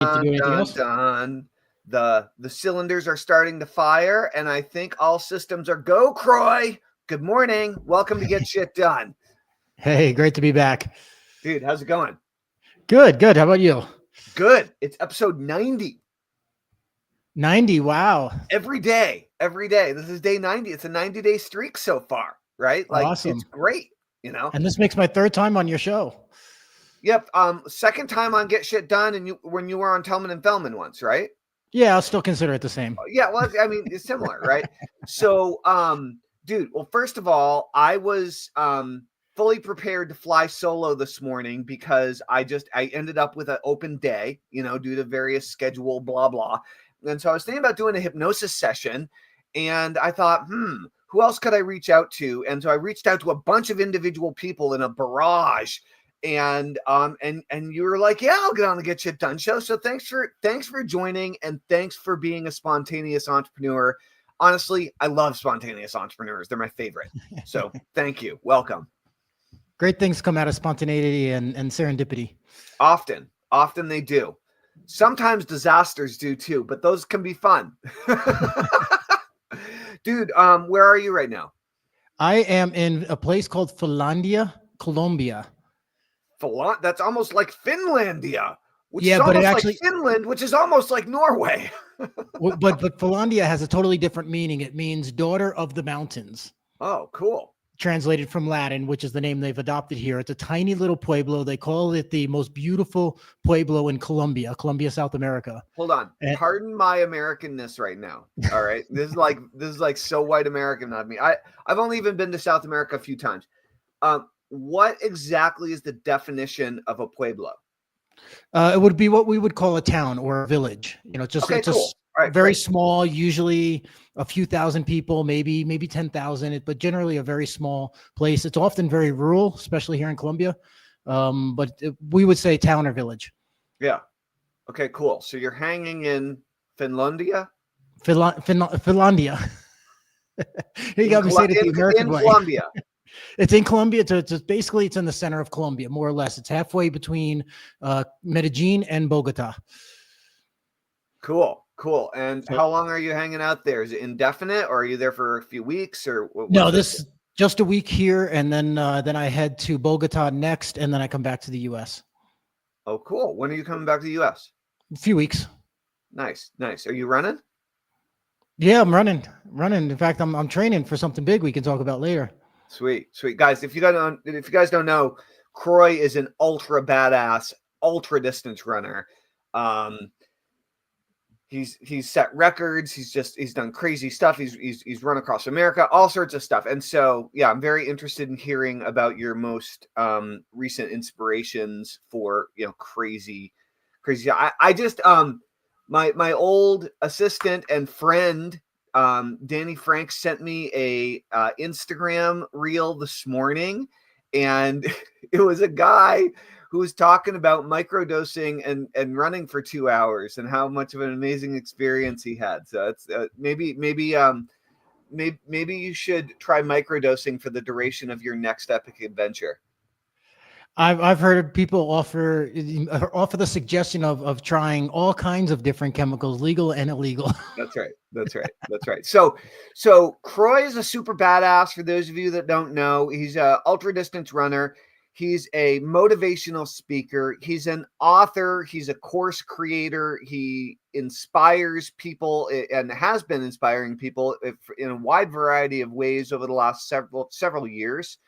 To do anything Dun, else? dun. The cylinders are starting to fire, and I think all systems are go, Croix. Good morning. Welcome to Get Shit Done. Hey, great to be back. Dude, how's it going? Good, good. How about you? Good. It's episode 90. 90. Wow. Every day. Every day. This is day 90. It's a 90-day streak so far, right? Like, Awesome. it's great, you know? And this makes my third time on your show. Yep. Second time on Get Shit Done, and when you were on Tellman and Thelman once, right? Yeah, I'll still consider it the same. Yeah, well, I mean, it's similar, right? So, dude, well, first of all, I was fully prepared to fly solo this morning because I ended up with an open day, due to various schedule, blah, blah. And so I was thinking about doing a hypnosis session, and I thought, who else could I reach out to? And so I reached out to a bunch of individual people in a barrage. And you were like, yeah, I'll get on the Get Shit Done show. So thanks for joining, and thanks for being a spontaneous entrepreneur. Honestly, I love spontaneous entrepreneurs. They're my favorite. So thank you. Welcome. Great things come out of spontaneity and serendipity. Often they do. Sometimes disasters do too, but those can be fun. Dude, where are you right now? I am in a place called Finlandia, Colombia. That's almost like Finlandia, which Yeah, is but almost it actually, like Finland, which is almost like Norway. but Finlandia has a totally different meaning. It means daughter of the mountains. Oh, cool. Translated from Latin, which is the name they've adopted here. It's a tiny little pueblo. They call it the most beautiful pueblo in Colombia, South America. Hold on. Pardon my Americanness right now. All right. This is like so white American of me. I've only even been to South America a few times. What exactly is the definition of a pueblo? It would be what we would call a town or a village. It's cool. Right, very small, usually a few thousand people, maybe 10,000, but generally a very small place. It's often very rural, especially here in Colombia. We would say town or village. Yeah. Okay, cool. So you're hanging in Finlandia? Finlandia. You got me saying it the American way. Colombia. It's in Colombia. Basically, it's in the center of Colombia, more or less. It's halfway between Medellin and Bogota. Cool. And how long are you hanging out there? Is it indefinite, or are you there for a few weeks, or no? This just a week here, and then I head to Bogota next, and then I come back to the U.S. Oh, cool. When are you coming back to the U.S.? A few weeks. Nice. Are you running? Yeah, I'm running. In fact, I'm training for something big we can talk about later. Sweet, guys. If you guys don't know, Croix is an ultra badass, ultra distance runner. He's set records. He's done crazy stuff. He's run across America, all sorts of stuff. And so, yeah, I'm very interested in hearing about your most recent inspirations for crazy. I just my old assistant and friend Danny Frank sent me a Instagram reel this morning, and it was a guy who was talking about microdosing and running for 2 hours and how much of an amazing experience he had. So it's maybe you should try microdosing for the duration of your next epic adventure. I've heard people offer the suggestion of trying all kinds of different chemicals, legal and illegal. That's right. So Croix is a super badass. For those of you that don't know, he's a ultra distance runner. He's a motivational speaker. He's an author. He's a course creator. He inspires people and has been inspiring people in a wide variety of ways over the last several years.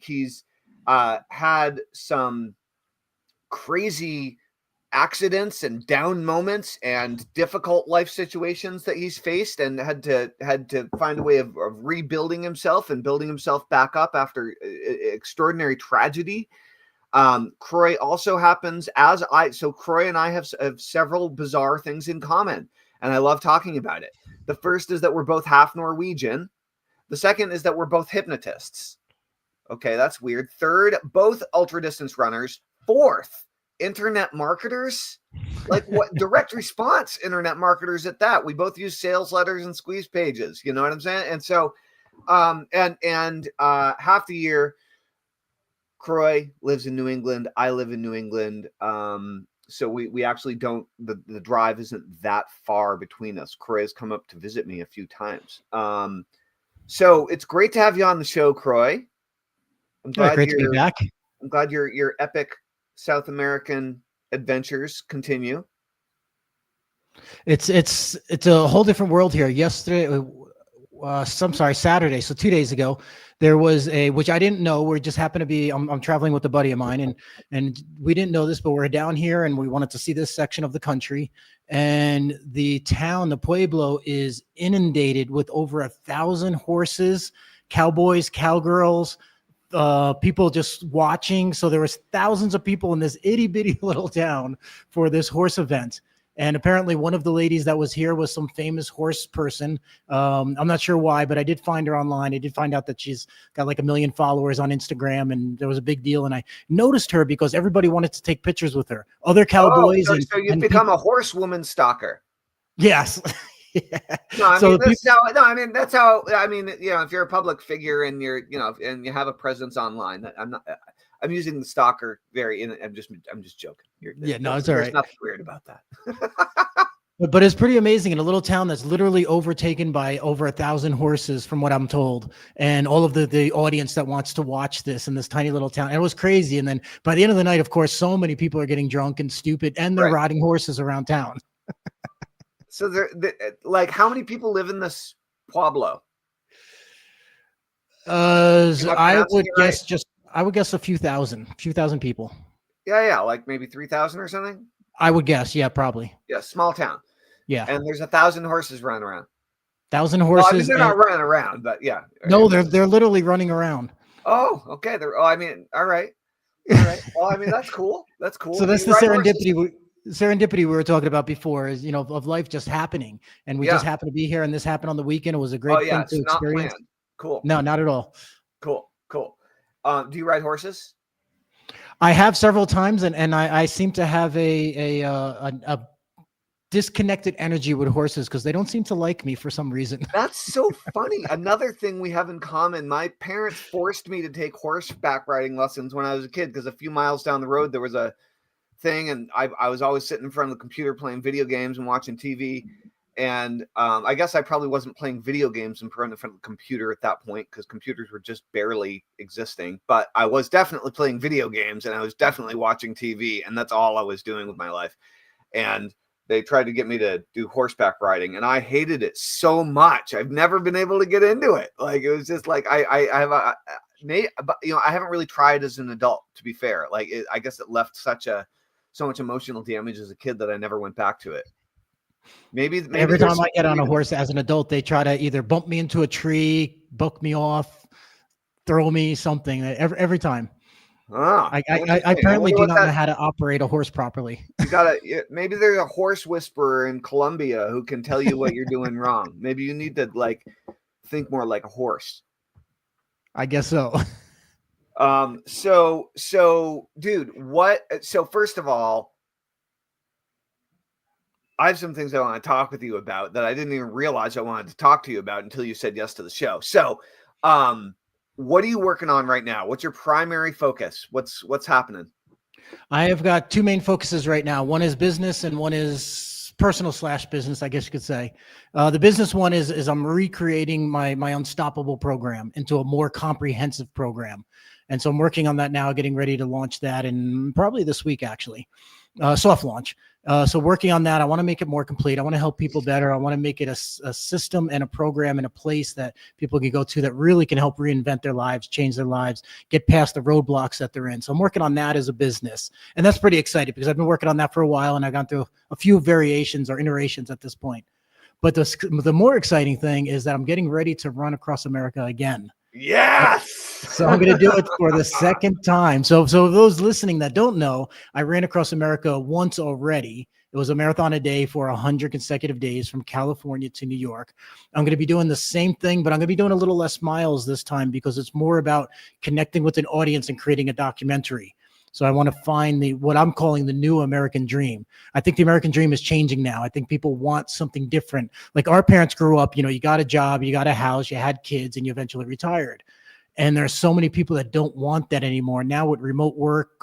He's had some crazy accidents and down moments and difficult life situations that he's faced, and had to find a way of rebuilding himself and building himself back up after extraordinary tragedy. Croix also happens so Croix and I have several bizarre things in common, and I love talking about it. The first is that we're both half Norwegian. The second is that we're both hypnotists. Okay, that's weird. Third, both ultra distance runners. Fourth, internet marketers. Like what? Direct response internet marketers at that. We both use sales letters and squeeze pages. You know what I'm saying? And so, half the year, Croix lives in New England. I live in New England. So we actually don't, the drive isn't that far between us. Croix has come up to visit me a few times. So it's great to have you on the show, Croix. I'm glad Great to be back. I'm glad your epic South American adventures continue. It's a whole different world here. Yesterday, Saturday, so 2 days ago, there was which I didn't know. We just happened to be. I'm traveling with a buddy of mine, and we didn't know this, but we're down here, and we wanted to see this section of the country. And the town, the pueblo, is inundated with over 1,000 horses, cowboys, cowgirls, people just watching. So there was thousands of people in this itty bitty little town for this horse event. And apparently one of the ladies that was here was some famous horse person. I'm not sure why, but I did find her online. I did find out that she's got like 1 million followers on Instagram, and there was a big deal. And I noticed her because everybody wanted to take pictures with her. Other cowboys. So you've become a horsewoman stalker. Yes. Yeah. That's how, if you're a public figure and and you have a presence online, I'm using the stalker I'm just joking. It's all right. There's nothing weird about that. But it's pretty amazing in a little town that's literally overtaken by over 1,000 horses, from what I'm told, and all of the audience that wants to watch this in this tiny little town. And it was crazy. And then by the end of the night, of course, so many people are getting drunk and stupid, and they're riding horses around town. So how many people live in this pueblo? I would guess a few thousand people. Yeah, like maybe 3,000 or something. I would guess, yeah, probably. Yeah, small town. Yeah, and there's 1,000 horses running around. 1,000 horses. Well, they're not running around, but yeah. No, they're literally running around. Oh, okay. All right. Well, that's cool. That's cool. So that's the serendipity. Serendipity we were talking about before is, of life just happening, and we just happen to be here, and this happened on the weekend. It was a great thing to experience. Planned. Cool. No, not at all. Cool. Do you ride horses? I have several times, and I seem to have a disconnected energy with horses because they don't seem to like me for some reason. That's so funny. Another thing we have in common, my parents forced me to take horseback riding lessons when I was a kid because a few miles down the road there was a thing, and I was always sitting in front of the computer playing video games and watching TV. And I guess I probably wasn't playing video games in front of the computer at that point because computers were just barely existing. But I was definitely playing video games, and I was definitely watching TV, and that's all I was doing with my life. And they tried to get me to do horseback riding, and I hated it so much. I've never been able to get into it. Like, it was just like I haven't really tried as an adult, to be fair. Like, I guess it left so much emotional damage as a kid that I never went back to it. Maybe every time I get on a horse as an adult, they try to either bump me into a tree, buck me off, throw me something. Every time. I apparently do not know how to operate a horse properly. Maybe there's a horse whisperer in Colombia who can tell you what you're doing wrong. Maybe you need to think more like a horse. I guess so. Dude, first of all, I have some things I want to talk with you about that I didn't even realize I wanted to talk to you about until you said yes to the show. So, what are you working on right now? What's your primary focus? What's happening? I have got two main focuses right now. One is business and one is personal / business, I guess you could say. The business one is I'm recreating my Unstoppable program into a more comprehensive program. And so I'm working on that now, getting ready to launch that in probably this week, actually. Soft launch. So working on that, I want to make it more complete. I want to help people better. I want to make it a system and a program and a place that people can go to that really can help reinvent their lives, change their lives, get past the roadblocks that they're in. So I'm working on that as a business. And that's pretty exciting because I've been working on that for a while, and I've gone through a few variations or iterations at this point. But the more exciting thing is that I'm getting ready to run across America again. Yes. So I'm going to do it for the second time. So those listening that don't know, I ran across America once already. It was a marathon a day for 100 consecutive days from California to New York. I'm going to be doing the same thing, but I'm going to be doing a little less miles this time because it's more about connecting with an audience and creating a documentary. So I want to find what I'm calling the new American dream. I think the American dream is changing now. I think people want something different. Like our parents grew up, you got a job, you got a house, you had kids, and you eventually retired. And there's so many people that don't want that anymore. Now with remote work,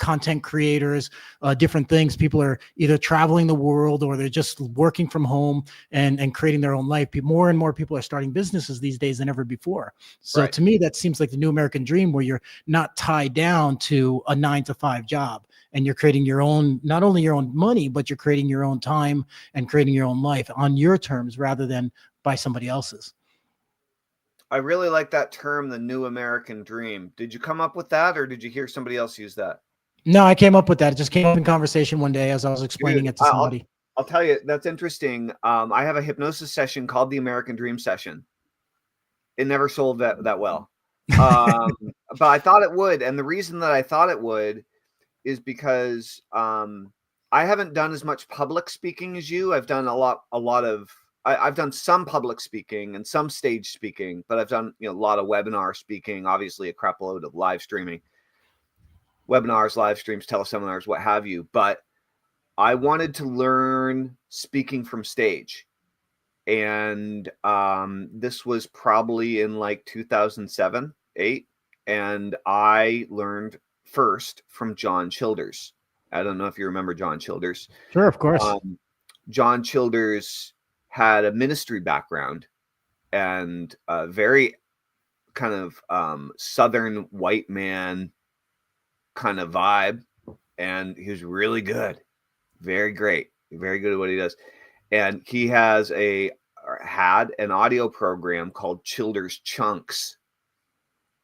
content creators, different things. People are either traveling the world or they're just working from home and creating their own life. More and more people are starting businesses these days than ever before. So Right. to me, that seems like the new American dream, where you're not tied down to a 9-to-5 job, and you're creating your own, not only your own money, but you're creating your own time and creating your own life on your terms rather than by somebody else's. I really like that term, the new American dream. Did you come up with that, or did you hear somebody else use that? No, I came up with that. It just came up in conversation one day as I was explaining Dude, it to somebody. I'll tell you, that's interesting. I have a hypnosis session called the American Dream Session. It never sold that well. But I thought it would. And the reason that I thought it would is because I haven't done as much public speaking as you. I've done I've done some public speaking and some stage speaking, but I've done a lot of webinar speaking, obviously a crap load of live streaming, webinars, live streams, teleseminars, what have you. But I wanted to learn speaking from stage. And this was probably in like 2007, 8. And I learned first from John Childers. I don't know if you remember John Childers. Sure, of course. John Childers had a ministry background and a very kind of Southern white man kind of vibe. And he was really good. Very great. Very good at what he does. And he had an audio program called Childers Chunks.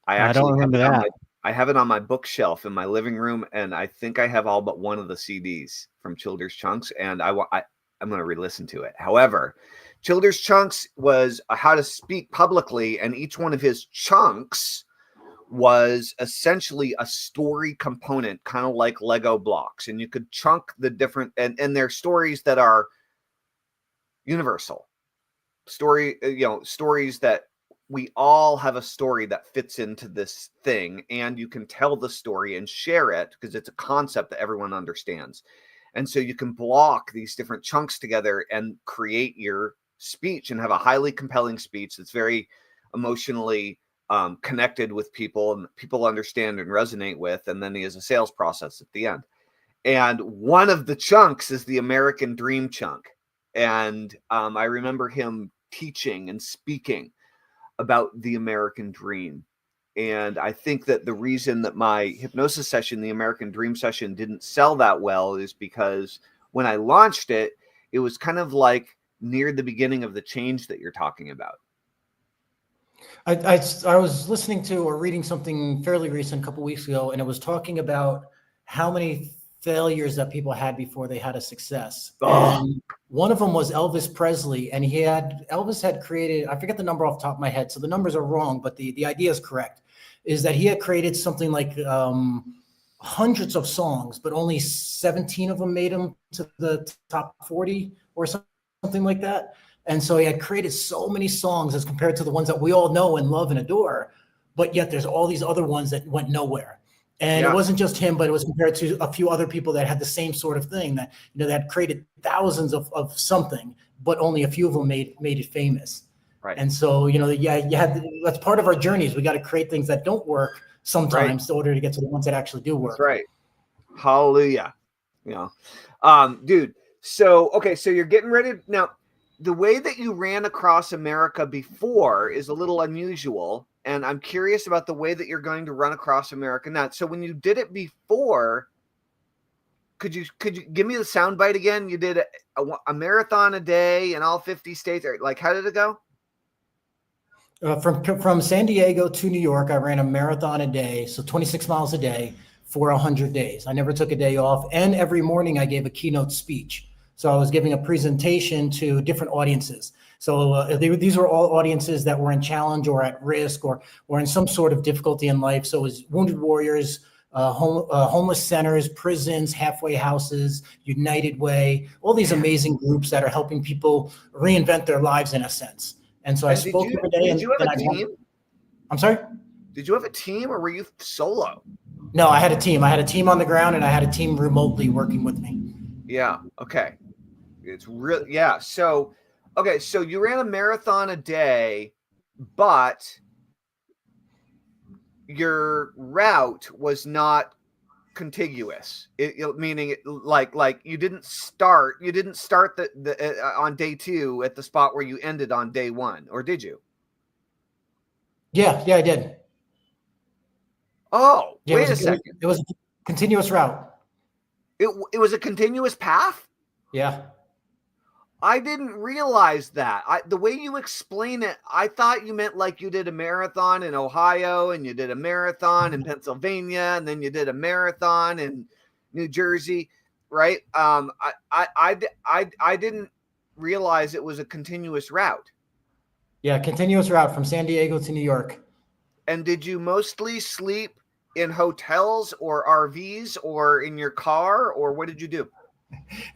I don't remember that. I have it on my bookshelf in my living room, and I think I have all but one of the CDs from Childers Chunks, and I'm going to re-listen to it. However, Childers Chunks was how to speak publicly, and each one of his chunks was essentially a story component, kind of like Lego blocks, and you could chunk the different, and they're stories that are universal. Stories that we all have a story that fits into this thing, and you can tell the story and share it because it's a concept that everyone understands. And so you can block these different chunks together and create your speech and have a highly compelling speech that's very emotionally connected with people and people understand and resonate with. And then he has a sales process at the end. And one of the chunks is the American Dream chunk. And I remember him teaching and speaking about the American dream. And I think that the reason that my hypnosis session, the American Dream session, didn't sell that well is because when I launched it, it was kind of like near the beginning of the change that you're talking about. I was listening to or reading something fairly recent a couple weeks ago, and it was talking about how many failures that people had before they had a success. And one of them was Elvis Presley, and Elvis had created, I forget the number off the top of my head, so the numbers are wrong, but the idea is correct, is that he had created something like hundreds of songs, but only 17 of them made him to the top 40 or something like that. And so he had created so many songs as compared to the ones that we all know and love and adore, but yet there's all these other ones that went nowhere. And It wasn't just him, but it was compared to a few other people that had the same sort of thing, that that had created thousands of something, but only a few of them made it famous. Right. And so that's part of our journeys. We got to create things that don't work sometimes in order to get to the ones that actually do work. That's right. Hallelujah. Dude. So you're getting ready now. The way that you ran across America before is a little unusual. And I'm curious about the way that you're going to run across America now. So when you did it before, could you give me the soundbite again? You did a marathon a day in all 50 states. Like, how did it go? From San Diego to New York, I ran a marathon a day, so 26 miles a day for 100 days. I never took a day off. And every morning I gave a keynote speech. So I was giving a presentation to different audiences. So these were all audiences that were in challenge or at risk or in some sort of difficulty in life. So it was wounded warriors, homeless centers, prisons, halfway houses, United Way, all these amazing groups that are helping people reinvent their lives in a sense. And so I spoke every day. Did you have a team? I'm sorry? Did you have a team or were you solo? No, I had a team. I had a team on the ground and I had a team remotely working with me. Yeah. Okay. It's real. Yeah. So you ran a marathon a day, but your route was not contiguous, meaning like you didn't start the on day 2 at the spot where you ended on day 1, or did you? Yeah, I did. Oh, Yeah, wait a second. It was a continuous route. It was a continuous path? Yeah. I didn't realize that. The way you explain it, I thought you meant like you did a marathon in Ohio, and you did a marathon in Pennsylvania, and then you did a marathon in New Jersey, right? I didn't realize it was a continuous route. Yeah, continuous route from San Diego to New York. And did you mostly sleep in hotels or RVs or in your car, or what did you do?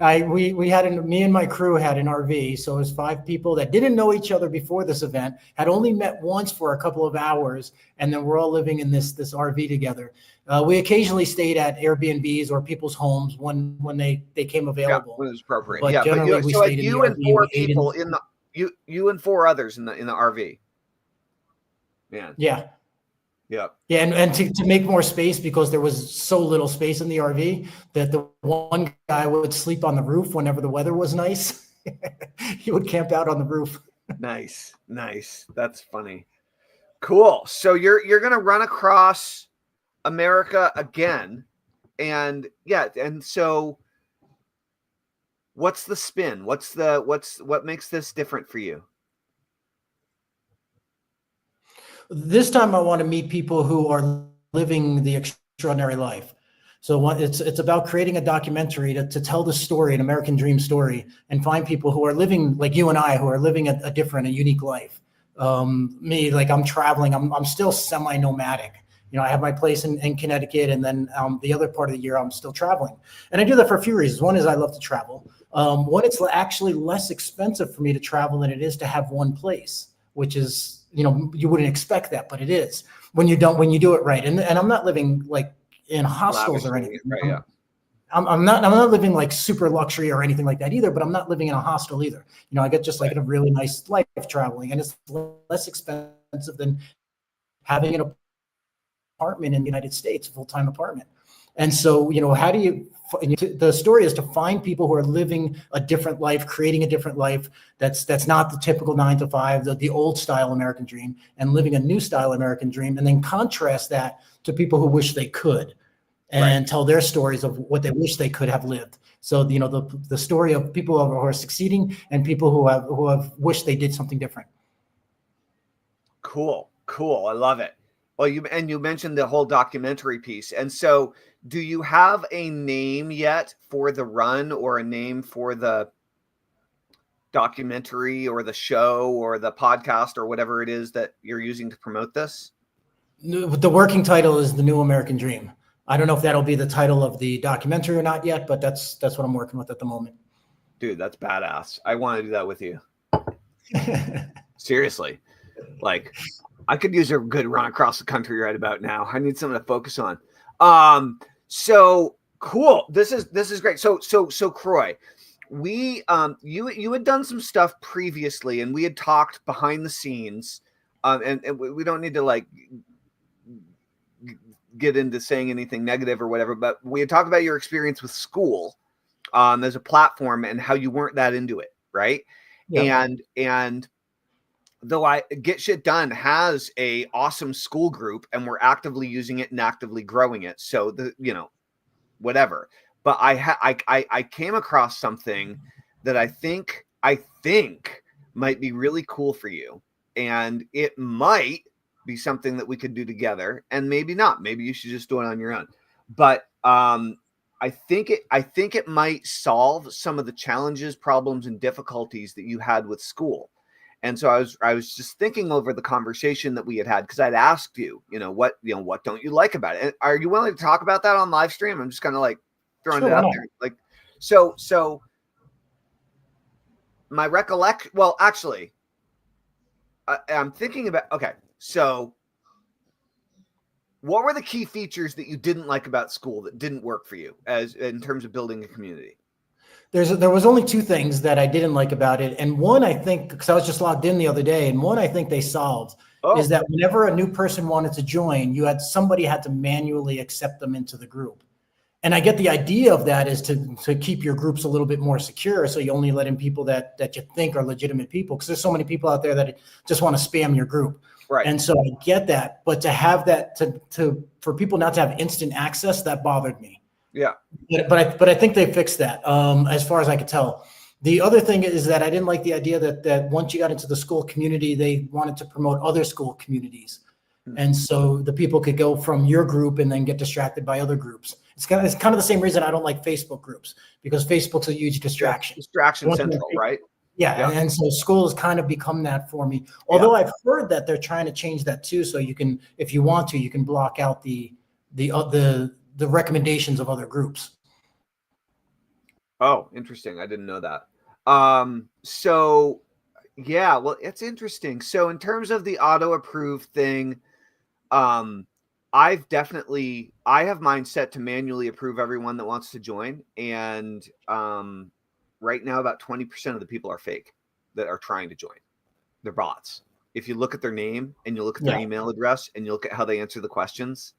Me and my crew had an RV. So it was 5 people that didn't know each other before this event, had only met once for a couple of hours. And then we're all living in this RV together. We occasionally stayed at Airbnbs or people's homes when they came available. Yeah, when it was appropriate. But yeah, generally but we so stayed in you the and RV. 4 people in the you and 4 others in the RV. Man. Yeah. Yeah. Yeah, and to make more space, because there was so little space in the RV, that the one guy would sleep on the roof whenever the weather was nice. He would camp out on the roof. Nice. That's funny. Cool. So you're gonna run across America again, and so what's the spin? What makes this different for you? This time I want to meet people who are living the extraordinary life. So it's about creating a documentary to tell the story, an American dream story, and find people who are living like you and I, who are living a different, a unique life. Me, like I'm traveling, I'm still semi-nomadic. I have my place in Connecticut, and then the other part of the year I'm still traveling. And I do that for a few reasons. One is I love to travel. One, it's actually less expensive for me to travel than it is to have one place, which is, you wouldn't expect that, but it is when you do it right. And I'm not living like in hostels or anything. Right, yeah. I'm not living like super luxury or anything like that either, but I'm not living in a hostel either. I get just like a really nice life traveling, and it's less expensive than having an apartment in the United States, a full-time apartment. And so, how do the story is to find people who are living a different life, creating a different life that's not the typical 9 to 5, the old style American dream, and living a new style American dream, and then contrast that to people who wish they could, and tell their stories of what they wish they could have lived. So, the story of people who are succeeding and people who have wished they did something different. Cool. I love it. Well, you mentioned the whole documentary piece. And so do you have a name yet for the run, or a name for the documentary or the show or the podcast or whatever it is that you're using to promote this? The working title is The New American Dream. I don't know if that'll be the title of the documentary or not yet, but that's what I'm working with at the moment. Dude, that's badass. I want to do that with you. Seriously. Like, I could use a good run across the country right about now. I need something to focus on. So cool. This is great. So Croix, we you had done some stuff previously, and we had talked behind the scenes. And we don't need to like get into saying anything negative or whatever, but we had talked about your experience with school as a platform and how you weren't that into it, right? Yeah. And though Get Shit Done has a awesome school group, and we're actively using it and actively growing it. So whatever. But I came across something that I think might be really cool for you, and it might be something that we could do together, and maybe not. Maybe you should just do it on your own. But I think it might solve some of the challenges, problems, and difficulties that you had with school. And so I was just thinking over the conversation that we had, because I'd asked you, what don't you like about it? And are you willing to talk about that on live stream? I'm just kind of like throwing it out there. Like, so my recollection, well, actually, I'm thinking about, okay, so what were the key features that you didn't like about school that didn't work for you as in terms of building a community? There was only 2 things that I didn't like about it. And one, I think, because I was just logged in the other day, and one I think they solved is that whenever a new person wanted to join, somebody had to manually accept them into the group. And I get the idea of that is to keep your groups a little bit more secure. So you only let in people that you think are legitimate people, because there's so many people out there that just want to spam your group. Right. And so I get that, but to have that for people not to have instant access, that bothered me. Yeah. But I think they fixed that, as far as I could tell. The other thing is that I didn't like the idea that once you got into the school community, they wanted to promote other school communities. And so the people could go from your group and then get distracted by other groups. It's kind of the same reason I don't like Facebook groups, because Facebook's a huge distraction. Distraction central, right? Yeah. And so schools kind of become that for me. Although I've heard that they're trying to change that too. So you can, if you want to, you can block out the recommendations of other groups. Oh, interesting. I didn't know that. So yeah, well, it's interesting. So in terms of the auto approve thing, I have mine set to manually approve everyone that wants to join. And right now about 20% of the people are fake that are trying to join. They're bots. If you look at their name and you look at their email address and you look at how they answer the questions,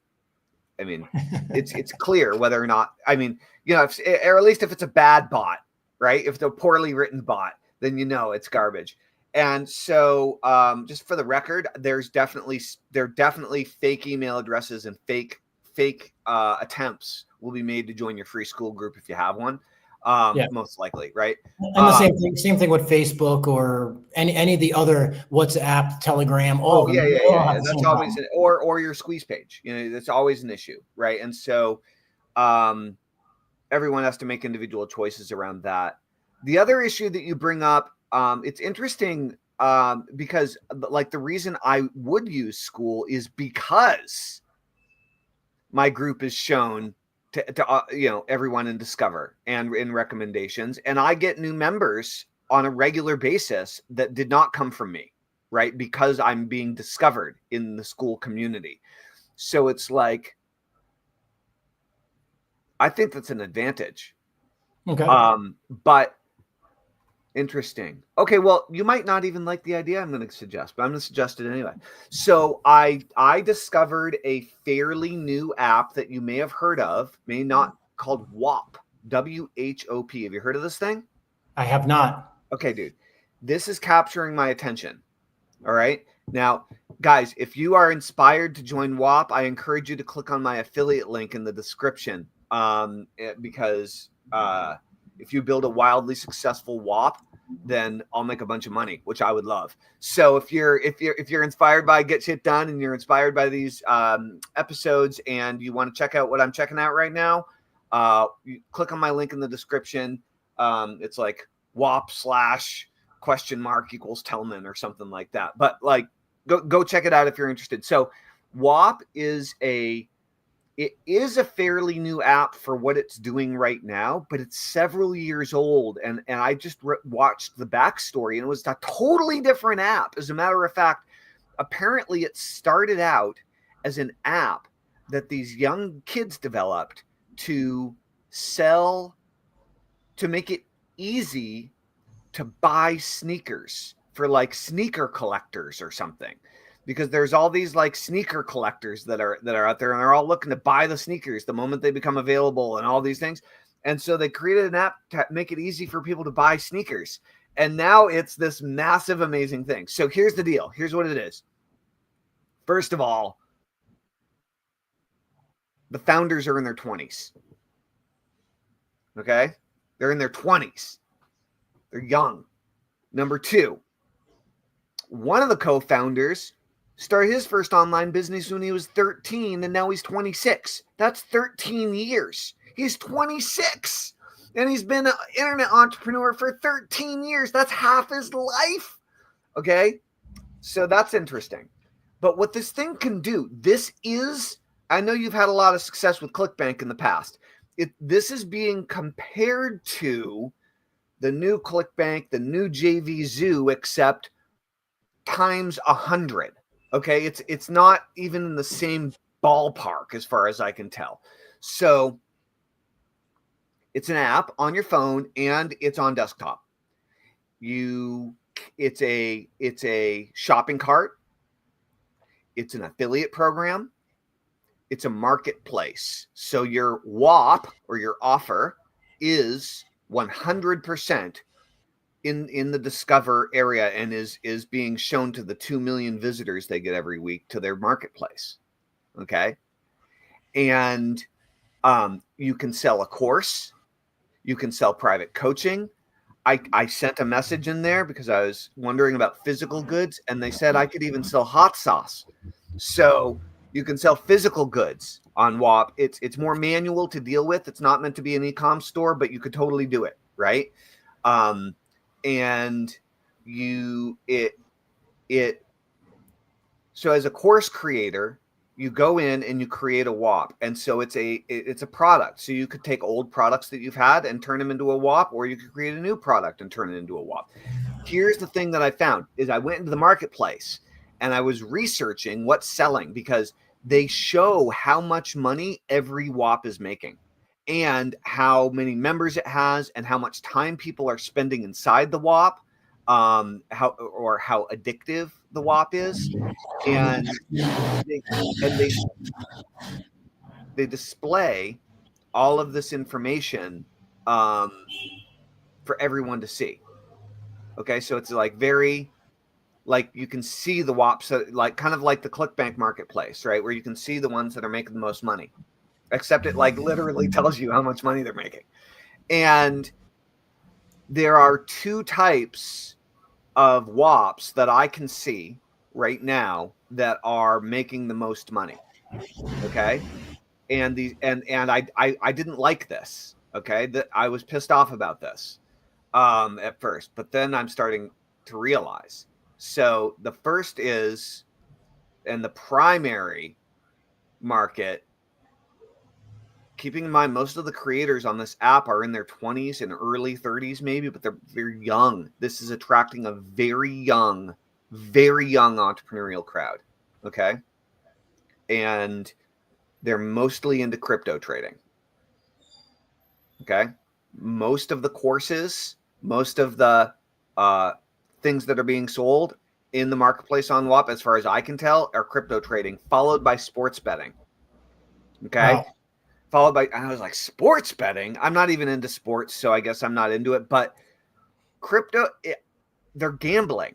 I mean, it's clear whether or not, I mean, you know, or at least if it's a bad bot, right? If it's a poorly written bot, then you know it's garbage. And so just for the record, there are definitely fake email addresses and fake attempts will be made to join your free school group if you have one. Most likely, right? And the same thing with Facebook or any of the other WhatsApp, Telegram. Yeah. That's always or your squeeze page. You know, that's always an issue, right? And so everyone has to make individual choices around that. The other issue that you bring up, it's interesting because like the reason I would use school is because my group is shown to you know, everyone in Discover and in recommendations, and I get new members on a regular basis that did not come from me, right? Because I'm being discovered in the school community. So it's like, I think that's an advantage. Okay. But interesting. Okay, well, you might not even like the idea I'm going to suggest, but I'm going to suggest it anyway. So I discovered a fairly new app that you may have heard of, may not, called WHOP, WHOP. Have you heard of this thing? I have not. Okay, dude. This is capturing my attention. All right. Now, guys, if you are inspired to join WHOP, I encourage you to click on my affiliate link in the description, because if you build a wildly successful WAP, then I'll make a bunch of money, which I would love. So if you're inspired by Get Shit Done and you're inspired by these episodes and you want to check out what I'm checking out right now, you click on my link in the description. It's like WAP / equals Tellman or something like that. But like, go check it out if you're interested. So WAP is a fairly new app for what it's doing right now, but it's several years old. And I just watched the backstory, and it was a totally different app. As a matter of fact, apparently it started out as an app that these young kids developed to sell, to make it easy to buy sneakers for like sneaker collectors or something. Because there's all these like sneaker collectors that are out there, and they're all looking to buy the sneakers the moment they become available and all these things. And so they created an app to make it easy for people to buy sneakers. And now it's this massive, amazing thing. So here's the deal. Here's what it is. First of all, the founders are in their 20s. Okay? They're in their 20s. They're young. Number two, one of the co-founders started his first online business when he was 13, and now he's 26. That's 13 years. He's 26, and he's been an internet entrepreneur for 13 years. That's half his life. Okay? So that's interesting. But what this thing can do, I know you've had a lot of success with ClickBank in the past. This is being compared to the new ClickBank, the new JV Zoo, except times 100. Okay, it's not even in the same ballpark as far as I can tell. So it's an app on your phone and it's on desktop. It's a shopping cart. It's an affiliate program, it's a marketplace. So your WAP or your offer is 100% in the Discover area and is being shown to the 2 million visitors they get every week to their marketplace. Okay. And you can sell a course, you can sell private coaching. I sent a message in there because I was wondering about physical goods, and they said I could even sell hot sauce. So you can sell physical goods on WAP. It's more manual to deal with. It's not meant to be an e-com store, but you could totally do it, right? And so as a course creator, you go in and you create a WAP, and so it's a product. So you could take old products that you've had and turn them into a WAP, or you could create a new product and turn it into a WAP. Here's the thing that I found is I went into the marketplace and I was researching what's selling, because they show how much money every WAP is making and how many members it has and how much time people are spending inside the WAP, how addictive the WAP is. And they display all of this information for everyone to see. Okay, so it's like very, like you can see the WAPs, like kind of like the ClickBank marketplace, right? Where you can see the ones that are making the most money, except it like literally tells you how much money they're making. And there are two types of WAPs that I can see right now that are making the most money. Okay. And I didn't like this. Okay. That I was pissed off about this at first, but then I'm starting to realize. So the first is, and the primary market, keeping in mind most of the creators on this app are in their 20s and early 30s maybe, but they're young. This is attracting a very young entrepreneurial crowd. Okay. And they're mostly into crypto trading. Okay. Most of the courses, most of the things that are being sold in the marketplace on WAP, as far as I can tell, are crypto trading, followed by sports betting. Okay. Wow. Followed by, I was like, sports betting? I'm not even into sports, so I guess I'm not into it. But crypto, they're gambling.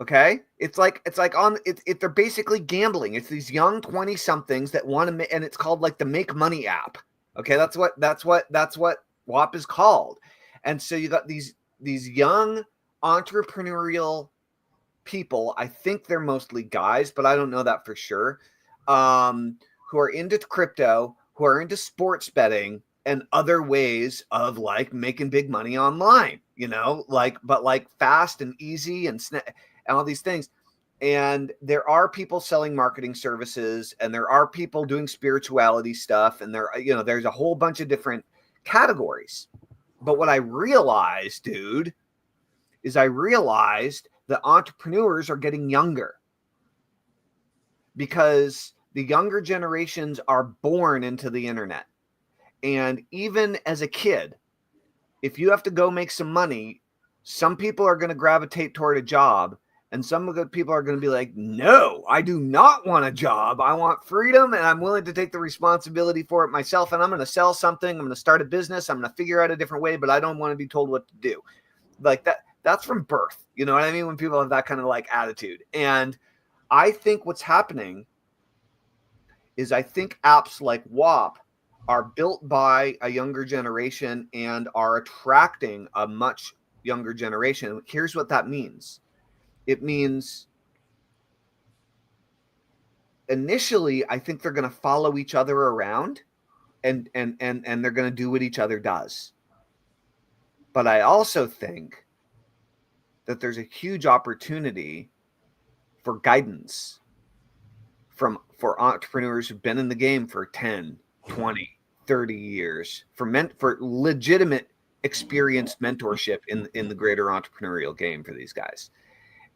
Okay, they're basically gambling. It's these young 20-somethings that want to, and it's called like the Make Money app. Okay, that's what WAP is called. And so you got these young entrepreneurial people. I think they're mostly guys, but I don't know that for sure. Who are into crypto, who are into sports betting and other ways of like making big money online. You know, but fast and easy and all these things. And there are people selling marketing services, and there are people doing spirituality stuff, and there's a whole bunch of different categories. But what I realized, dude, is that entrepreneurs are getting younger, because the younger generations are born into the internet. And even as a kid, if you have to go make some money, some people are going to gravitate toward a job. And some of the people are going to be like, no, I do not want a job. I want freedom, and I'm willing to take the responsibility for it myself. And I'm going to sell something. I'm going to start a business. I'm going to figure out a different way, but I don't want to be told what to do. Like that's from birth. You know what I mean? When people have that kind of like attitude. And I think what's happening is I think apps like WAP are built by a younger generation and are attracting a much younger generation. Here's what that means. It means initially, I think they're going to follow each other around and they're going to do what each other does. But I also think that there's a huge opportunity for guidance for entrepreneurs who've been in the game for 10, 20, 30 years, for legitimate experienced mentorship in the greater entrepreneurial game for these guys.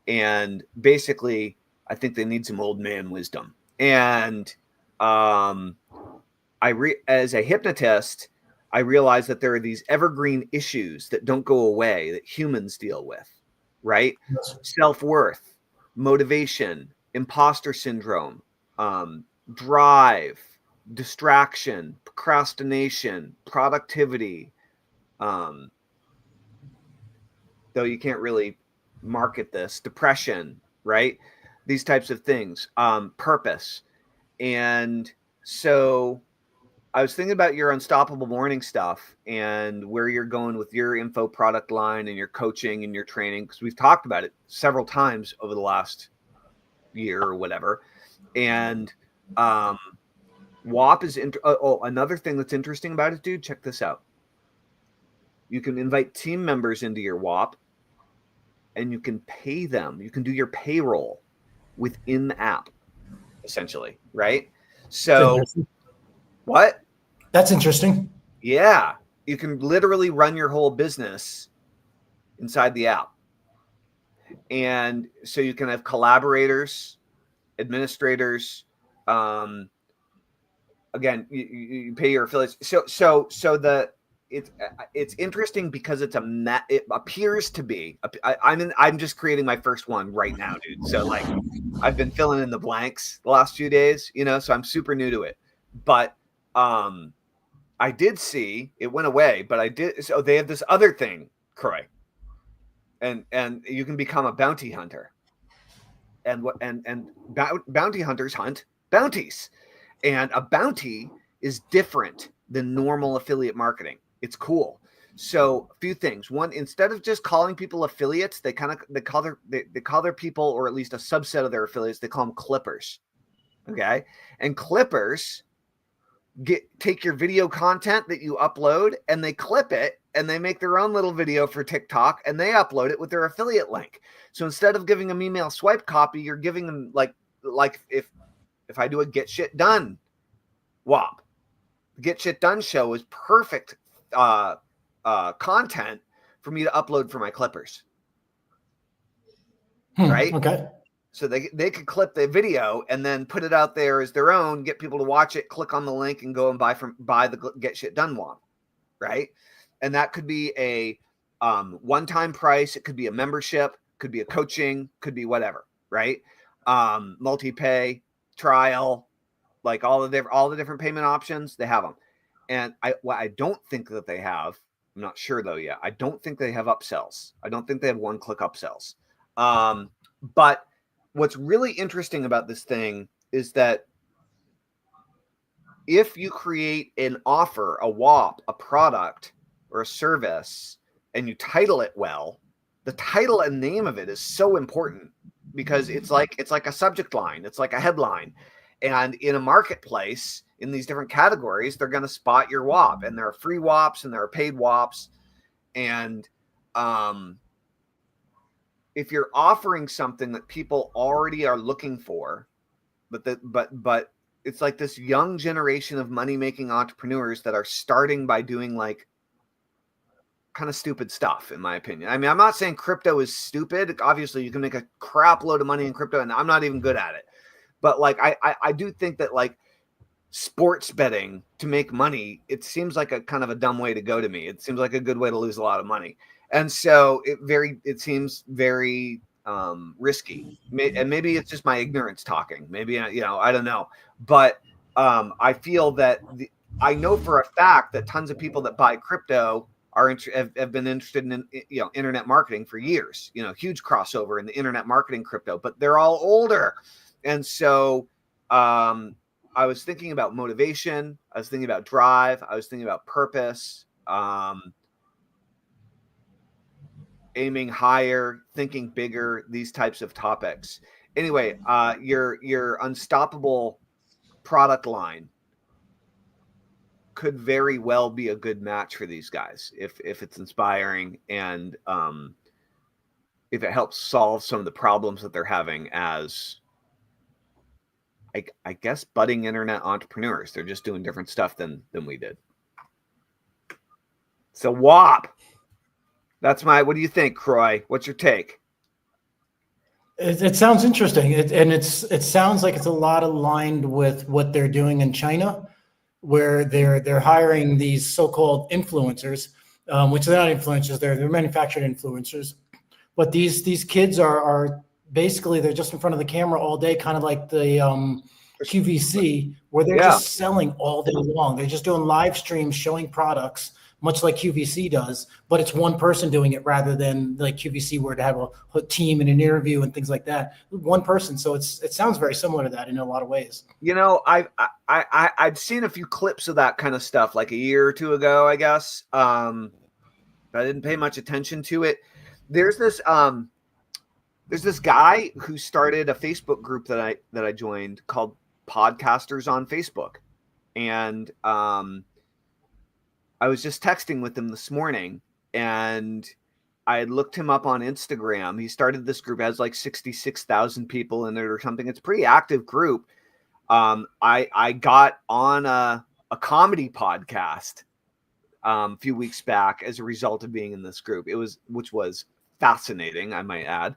And basically, I think they need some old man wisdom. And as a hypnotist, I realize that there are these evergreen issues that don't go away that humans deal with, right? Yes. Self-worth, motivation, imposter syndrome, drive, distraction, procrastination, productivity. Though you can't really market this, depression, right? These types of things, purpose. And so I was thinking about your unstoppable morning stuff and where you're going with your info product line and your coaching and your training, because we've talked about it several times over the last year or whatever. And WAP is another thing that's interesting about it, dude. Check this out. You can invite team members into your WAP and you can pay them. You can do your payroll within the app, essentially, right? So what? That's interesting. Yeah. You can literally run your whole business inside the app. And so you can have collaborators, administrators, again, you pay your affiliates. So it's interesting because it appears to be. I'm just creating my first one right now, dude. So like, I've been filling in the blanks the last few days, so I'm super new to it. But I did see it went away, but I did. So they have this other thing, Croix, and you can become a bounty hunter, and bounty hunters hunt bounties. And a bounty is different than normal affiliate marketing. It's cool. So a few things. One, instead of just calling people affiliates, they call their people, or at least a subset of their affiliates, they call them clippers. Okay. And clippers take your video content that you upload and they clip it and they make their own little video for TikTok and they upload it with their affiliate link. So instead of giving them email swipe copy, you're giving them like if I do a Get Shit Done WAP, the Get Shit Done show is perfect content for me to upload for my clippers. Right? Okay. So they could clip the video and then put it out there as their own, get people to watch it, click on the link and go and buy the Get Shit Done WAP. Right? And that could be a one-time price. It could be a membership, could be a coaching, could be whatever. Right? Multi-pay, trial, like all the different payment options, they have them. And I don't think that they have, I'm not sure though yet. I don't think they have upsells. I don't think they have one-click upsells. But what's really interesting about this thing is that if you create an offer, a WAP, a product or a service, and you title it well, the title and name of it is so important because it's like a subject line. It's like a headline. And in a marketplace, in these different categories, they're going to spot your WAP. And there are free WAPs and there are paid WAPs. And if you're offering something that people already are looking for, but it's like this young generation of money-making entrepreneurs that are starting by doing like kind of stupid stuff, in my opinion. I mean, I'm not saying crypto is stupid. Obviously, you can make a crap load of money in crypto, and I'm not even good at it. But like, I do think that like sports betting to make money, it seems like a kind of a dumb way to go to me. It seems like a good way to lose a lot of money. And so it seems very risky. And maybe it's just my ignorance talking. Maybe, I don't know. But I feel that I know for a fact that tons of people that buy crypto have been interested in internet marketing for years. Huge crossover in the internet marketing crypto, but they're all older. And so I was thinking about motivation. I was thinking about drive. I was thinking about purpose. Aiming higher, thinking bigger, these types of topics. Anyway, your unstoppable product line could very well be a good match for these guys if it's inspiring and if it helps solve some of the problems that they're having as I guess budding internet entrepreneurs. They're just doing different stuff than we did. So WAP. What do you think, Croix? What's your take? It sounds interesting. It sounds like it's a lot aligned with what they're doing in China, where they're hiring these so-called influencers, which are not influencers, they're manufactured influencers. But these kids are basically, they're just in front of the camera all day, kind of like the QVC, where they're just selling all day long. They're just doing live streams showing products, much like QVC does, but it's one person doing it rather than like QVC where to have a team and an interview and things like that. One person. So it sounds very similar to that in a lot of ways. You know, I'd seen a few clips of that kind of stuff like a year or two ago, I guess. I didn't pay much attention to it. There's this guy who started a Facebook group that I joined called Podcasters on Facebook. And I was just texting with him this morning, and I had looked him up on Instagram. He started this group, has like 66,000 people in it or something. It's a pretty active group. I got on a comedy podcast a few weeks back as a result of being in this group. Which was fascinating, I might add.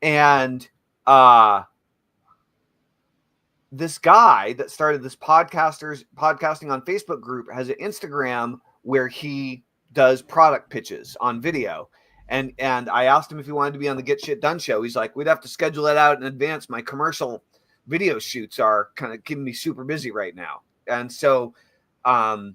And this guy that started this podcasting on Facebook group has an Instagram where he does product pitches on video. And I asked him if he wanted to be on the Get Shit Done show. He's like, we'd have to schedule that out in advance. My commercial video shoots are kind of keeping me super busy right now. And so that's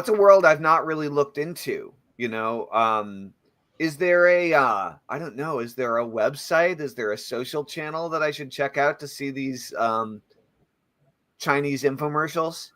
a world I've not really looked into, you know. Is there I don't know, is there a website? Is there a social channel that I should check out to see these Chinese infomercials?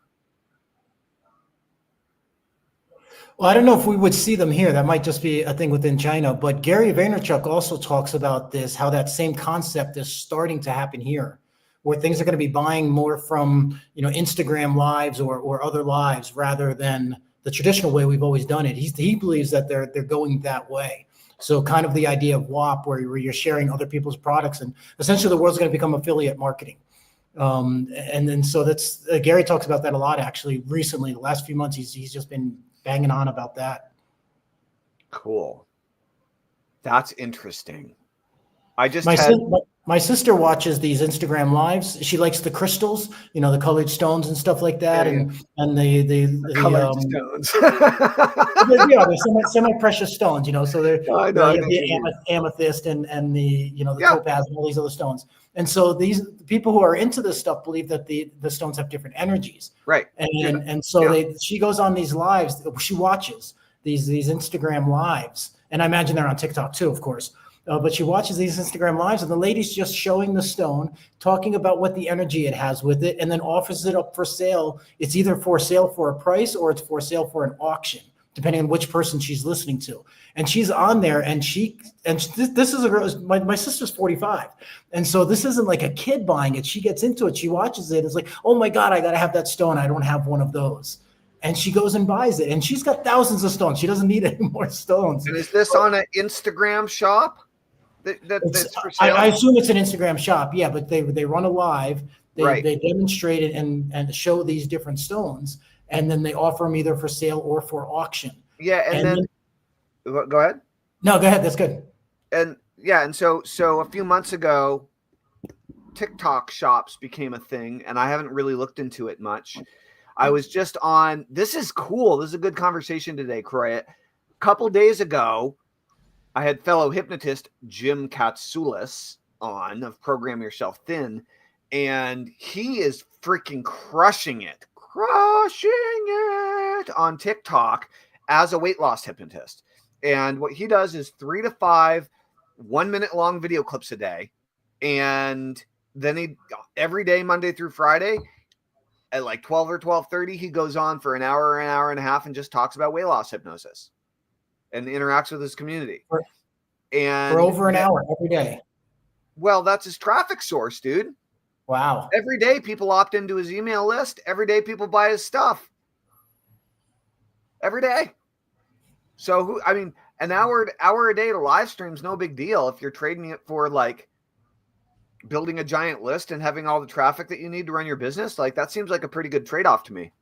Well, I don't know if we would see them here. That might just be a thing within China. But Gary Vaynerchuk also talks about this, how that same concept is starting to happen here, where things are going to be buying more from, you know, Instagram lives or other lives rather than the traditional way we've always done it. He believes that they're going that way. So kind of the idea of WAP, where you're sharing other people's products, and essentially the world's going to become affiliate marketing. And then so that's Gary talks about that a lot actually recently. The last few months, he's just been banging on about that. Cool. That's interesting. I just my sister watches these Instagram lives. She likes the crystals, you know, the colored stones and stuff like that, and the colored stones. Yeah, they're semi-precious stones, you know. So they're the amethyst and the, you know, the topaz and all these other stones. And so these people who are into this stuff believe that the stones have different energies, right? And so she goes on these lives. She watches these Instagram lives, and I imagine they're on TikTok too, of course. But she watches these Instagram lives, and the lady's just showing the stone, talking about what the energy it has with it, and then offers it up for sale. It's either for sale for a price or it's for sale for an auction, depending on which person she's listening to. And she's on there, and this is a girl. My sister's 45, and so this isn't like a kid buying it. She gets into it. She watches it. It's like, oh my God, I got to have that stone. I don't have one of those. And she goes and buys it, and she's got thousands of stones. She doesn't need any more stones. And is this on an Instagram shop? That's for sale? I assume it's an Instagram shop, yeah, but they run a live, they demonstrate it and show these different stones, and then they offer them either for sale or for auction. Yeah, and then go ahead. No, go ahead. That's good. And yeah, and so a few months ago, TikTok shops became a thing, and I haven't really looked into it much. I was just on. This is cool. This is a good conversation today, Croix. A couple days ago, I had fellow hypnotist Jim Katsoulis on of Program Yourself Thin, and he is freaking crushing it on TikTok as a weight loss hypnotist. And what he does is 3 to 5 1-minute long video clips a day. And then he every day, Monday through Friday, at like 12 or 12:30, he goes on for an hour and a half and just talks about weight loss hypnosis and interacts with his community. And for over an hour every day. Well, that's his traffic source, dude. Wow. Every day people opt into his email list. Every day people buy his stuff. Every day. So an hour a day to live stream is no big deal if you're trading it for like building a giant list and having all the traffic that you need to run your business. Like that seems like a pretty good trade-off to me.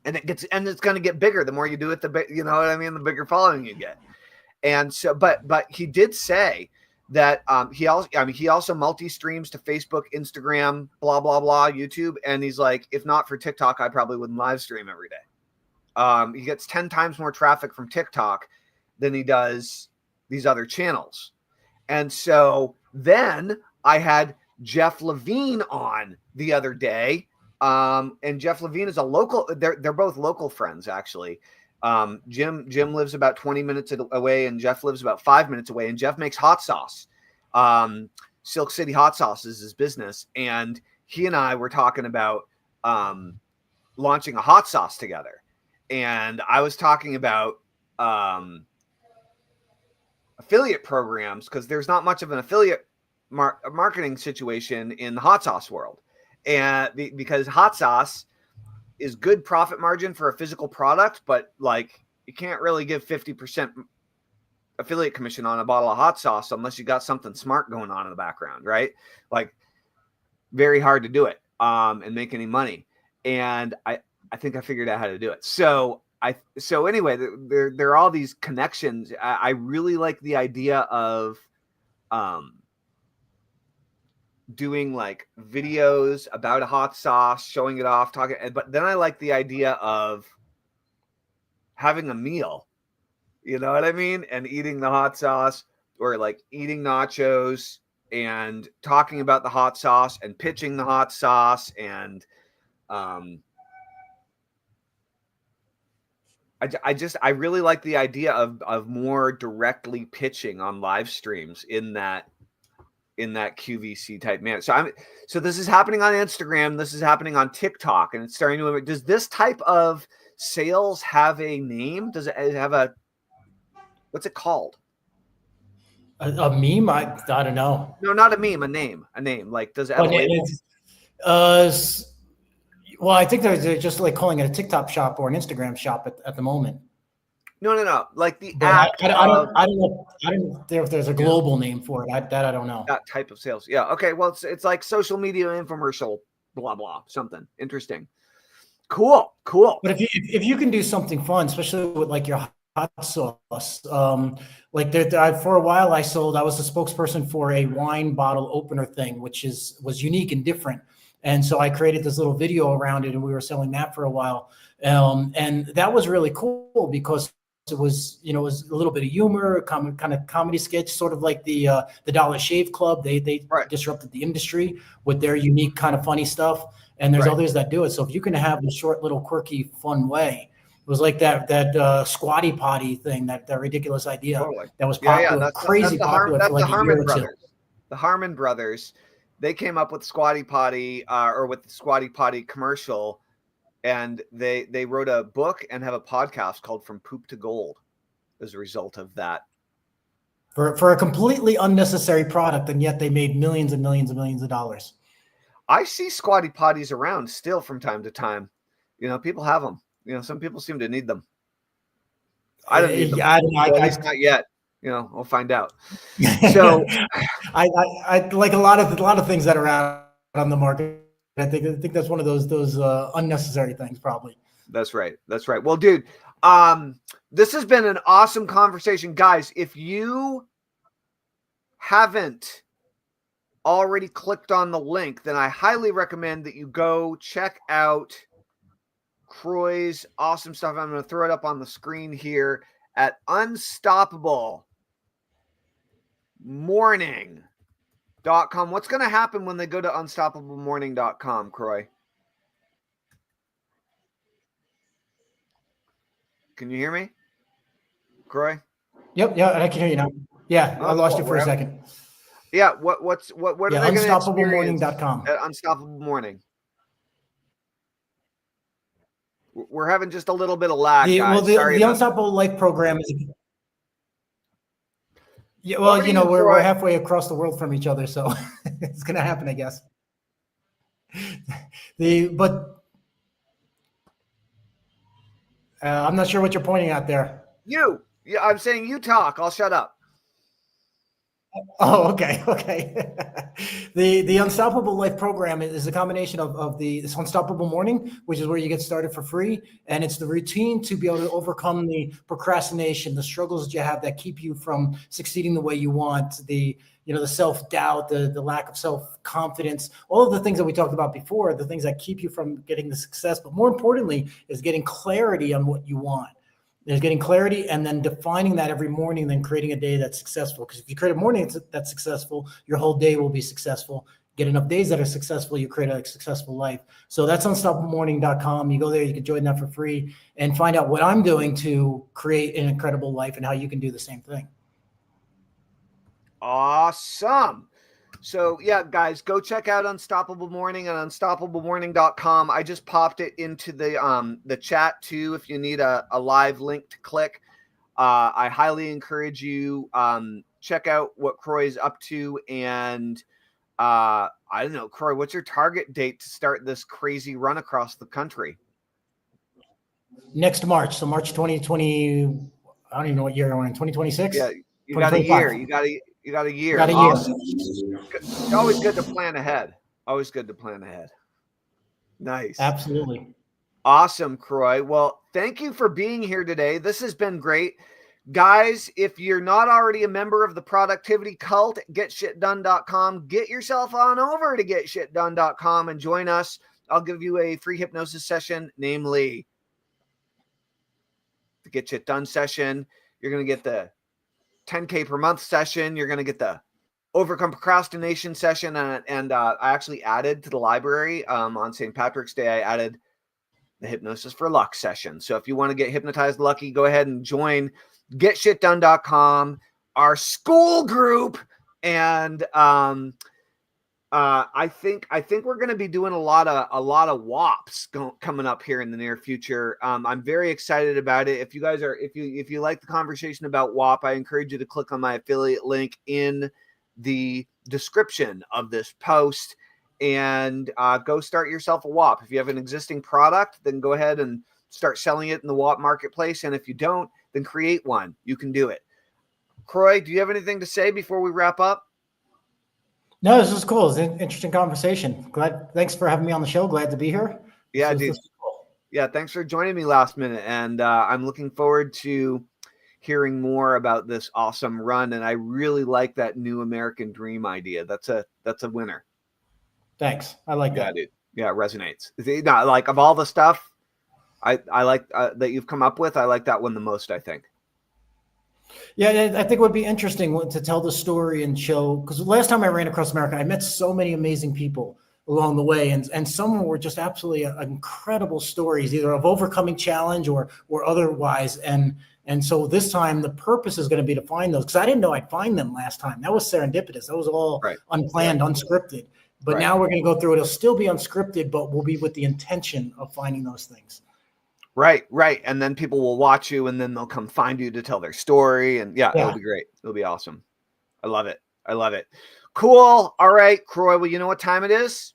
And it's going to get bigger the more you do it, you know what I mean? The bigger following you get. And so, but he did say that he also multi-streams to Facebook, Instagram, blah, blah, blah, YouTube. And he's like, if not for TikTok, I probably wouldn't live stream every day. He gets 10 times more traffic from TikTok than he does these other channels. And so then I had Jeff Levine on the other day. And Jeff Levine is a local, they're both local friends, actually. Jim lives about 20 minutes away, and Jeff lives about 5 minutes away, and Jeff makes hot sauce. Silk City Hot Sauce is his business. And he and I were talking about launching a hot sauce together. And I was talking about affiliate programs, because there's not much of an affiliate marketing situation in the hot sauce world. And because hot sauce is good profit margin for a physical product, but like you can't really give 50% affiliate commission on a bottle of hot sauce unless you got something smart going on in the background, right? Like very hard to do it and make any money. And I think I figured out how to do it. So anyway, there are all these connections. I really like the idea of doing like videos about a hot sauce, showing it off, talking. But then I like the idea of having a meal, you know what I mean? And eating the hot sauce, or like eating nachos and talking about the hot sauce and pitching the hot sauce. And I really like the idea of more directly pitching on live streams in that QVC type manner. So this is happening on Instagram. This is happening on TikTok, and it's starting to. Does this type of sales have a name? Does it have a, what's it called? A meme? I don't know. No, not a meme. A name. Like, does it have a label? Well, I think they're just like calling it a TikTok shop or an Instagram shop at the moment. No. Like the app. I don't know if there's a global name for it. I don't know. That type of sales. Yeah. Okay. Well, it's like social media infomercial, blah, blah, something interesting. Cool. But if you can do something fun, especially with like your hot sauce, like for a while I was a spokesperson for a wine bottle opener thing, which was unique and different. And so I created this little video around it, and we were selling that for a while. And that was really cool because it was a little bit of humor, kind of comedy sketch, sort of like the Dollar Shave Club. They right. disrupted the industry with their unique kind of funny stuff. And there's others that do it. So if you can have a short, little, quirky, fun way, it was like that Squatty Potty thing, that ridiculous idea that was popular, that's popular for like a year or two. The Harmon brothers, they came up with Squatty Potty or with the Squatty Potty commercial. And they wrote a book and have a podcast called From Poop to Gold as a result of that. For a completely unnecessary product, and yet they made millions and millions and millions of dollars. I see Squatty Potties around still from time to time. People have them. Some people seem to need them. I don't need them. At least not yet. We'll find out. So I like a lot of things that are out on the market. I think that's one of those unnecessary things, probably. That's right. Well, dude, this has been an awesome conversation, guys. If you haven't already clicked on the link, then I highly recommend that you go check out Croix's awesome stuff. I'm going to throw it up on the screen here at unstoppablemorning.com. What's going to happen when they go to unstoppablemorning.com, Croix? Can you hear me, Croix? Yep. Yeah, I can hear you now. Yeah, I lost you for a second. Yeah, what are they going to unstoppablemorning.com at Unstoppable Morning? We're having just a little bit of lag, guys. The Unstoppable Life program is. Yeah, well, we're halfway across the world from each other, so it's going to happen, I guess. I'm not sure what you're pointing at there. Yeah, I'm saying you talk. I'll shut up. Oh, okay. The Unstoppable Life program is a combination of this Unstoppable Morning, which is where you get started for free, and it's the routine to be able to overcome the procrastination, the struggles that you have that keep you from succeeding the way you want, the self-doubt, the lack of self-confidence, all of the things that we talked about before, the things that keep you from getting the success, but more importantly is getting clarity on what you want. There's getting clarity and then defining that every morning, then creating a day that's successful. Because if you create a morning that's successful, your whole day will be successful. get enough days that are successful, you create a successful life. So that's unstoppablemorning.com. You go there, you can join that for free and find out what I'm doing to create an incredible life and how you can do the same thing. Awesome. So yeah, guys, go check out Unstoppable Morning on unstoppablemorning.com. I just popped it into the chat too if you need a live link to click. I highly encourage you check out what Croix's up to. And I don't know, Croix, what's your target date to start this crazy run across the country? Next March. So March 2020, I don't even know what year we're in, 2026? Yeah, you got a year. You got a year. Got a awesome. year. It's always good to plan ahead. Always good to plan ahead. Nice. Absolutely. Awesome, Croix. Well, thank you for being here today. This has been great. Guys, if you're not already a member of the productivity cult, getshitdone.com, get yourself on over to getshitdone.com and join us. I'll give you a free hypnosis session, namely the Get Shit Done session. You're going to get the 10K per month session. You're going to get the Overcome Procrastination session. And I actually added to the library on St. Patrick's Day, I added the Hypnosis for Luck session. So if you want to get hypnotized lucky, go ahead and join getshitdone.com, our school group. And I think we're going to be doing a lot of WAPs coming up here in the near future. I'm very excited about it. If you guys are, if you like the conversation about WAP, I encourage you to click on my affiliate link in the description of this post and go start yourself a WAP. If you have an existing product, then go ahead and start selling it in the WAP marketplace. And if you don't, then create one. You can do it. Croix, do you have anything to say before we wrap up? No, this is cool. It's an interesting conversation. Thanks for having me on the show. Glad to be here. Yeah, dude. Cool. Yeah, thanks for joining me last minute. And I'm looking forward to hearing more about this awesome run. And I really like that new American Dream idea. That's a winner. Thanks. I like that. Yeah, dude. Yeah, it resonates. Like of all the stuff I like that you've come up with, I like that one the most, I think. Yeah, I think it would be interesting to tell the story and show, because last time I ran across America, I met so many amazing people along the way, and some were just absolutely incredible stories, either of overcoming challenge or otherwise. And so this time the purpose is going to be to find those, because I didn't know I'd find them last time. That was serendipitous. That was all unplanned, unscripted. But now we're going to go through it. It'll still be unscripted, but we'll be with the intention of finding those things. Right. And then people will watch you and then they'll come find you to tell their story. And yeah, it'll be great. It'll be awesome. I love it. Cool. All right, Croix. Well, you know what time it is?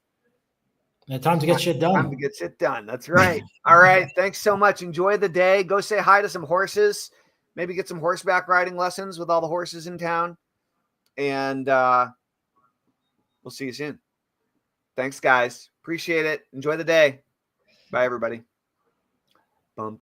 Time to get shit done. Time to get shit done. That's right. All right. Thanks so much. Enjoy the day. Go say hi to some horses. Maybe get some horseback riding lessons with all the horses in town. And we'll see you soon. Thanks, guys. Appreciate it. Enjoy the day. Bye, everybody.